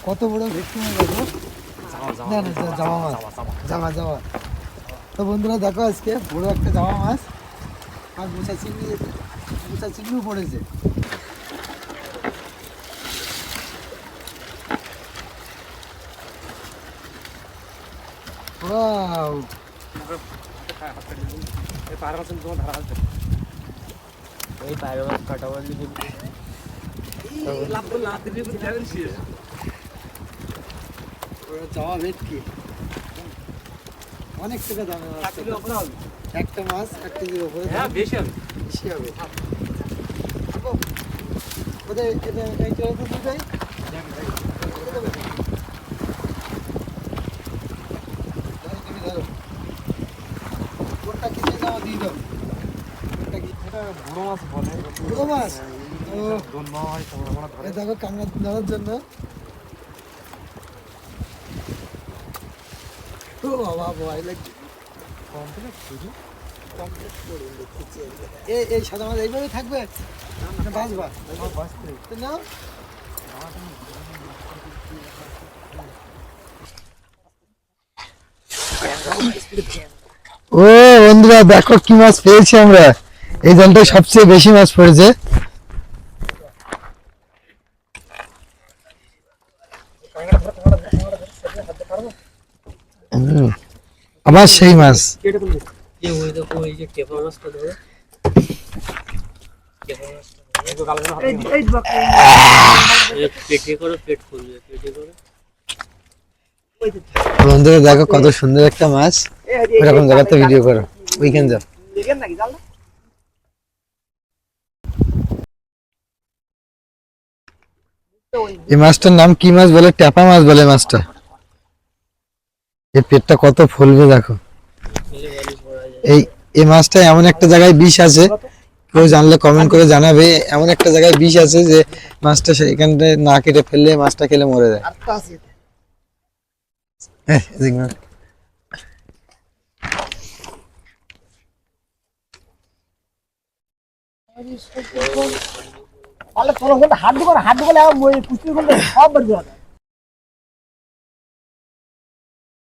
কত বড় ভেটকি মাছ দেখো। না না জামা মাছ, জামা জামা। তো বন্ধুরা দেখো আজকে বড় একটা জামা মাছ আর মোচা চিংড়িও পড়েছে। ওয়াও এই পায়রা মাছ কাটা বললি কিন্তু জামা ভেটকি অনেক টাকা দামে একটা মাছ 1 কেজির উপরে বেশি হবে। ওদের এই চলতে দিই কোনটা কিনে যাওয়া দিয়ে দাও। বড় মাছ বলে বড় মাছ ধরে দেখো কামড়া ধরার জন্য। ও বাবা ভয় লাগছে। এই সাদা মাছ এইভাবে থাকবে না বাঁচবা না? ও বন্ধুরা দেখো কি মাছ পেয়েছি আমরা। এই জালটায় সবচেয়ে বেশি মাছ পড়েছে। আবার সেই মাছ বন্ধুরা দেখো কত সুন্দর একটা মাছ। এরকম জায়গাতে ভিডিও করো উইকেন্ড যাও। এই মাছটার নাম কি মাছ বলে? ট্যাপা মাছ বলে মাছটা। এর পেটটা কত ফুলবে দেখো। এই মাছটা এমন একটা জায়গায় বিষ আছে, কেউ জানলে কমেন্ট করে জানাবে। এমন একটা জায়গায় বিষ আছে যে মাছটা সেখানটায় না কেটে ফেললে মাছটা খেলে মরে যায়। হাট ঢুকলে হাট ঢুকলে কুস্তি করলে সব বের করে